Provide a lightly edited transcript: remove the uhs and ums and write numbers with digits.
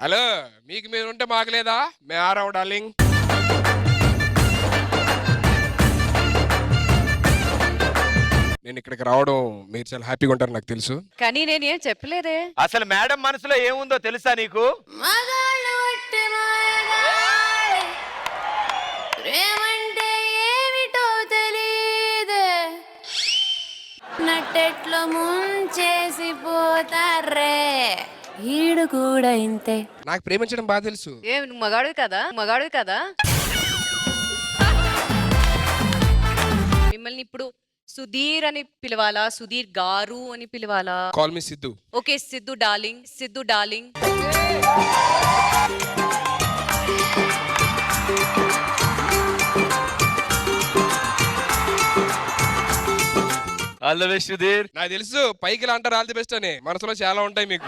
Hello, మీకు మీరు ఉంటే మాకు లేదా? మే ఆరావు డార్లింగ్. నేను ఇక్కడికి రావడం మీరు చాలా హ్యాపీగా ఉంటారు నాకు తెలుసు. కానీ నేనేం చెప్పలేదే. అసలు మేడం మనసులో ఏముందో తెలుసా నీకు? ప్రేమంటే ఏమిటో తెలీదే, నట్టెట్లో ముంచేసి పోతారే, ఈడు కూడా ఇంతే. నాకు ప్రేమించడం బాగా తెలుసు. ఏ నువ్వు మగాడివి కదా, మగాడివి కదా. మిమ్మల్ని ఇప్పుడు సుధీర్ అని పిలవాలా, సుధీర్ గారు అని పిలవాలా? Call me Siddhu. Okay Siddhu darling, Siddhu darling. All the best Sudheer. నాకు తెలుసు పైకి ఇలా అంటారు ఆల్ ది బెస్ట్ అని, మనసులో చాలా ఉంటాయి మీకు.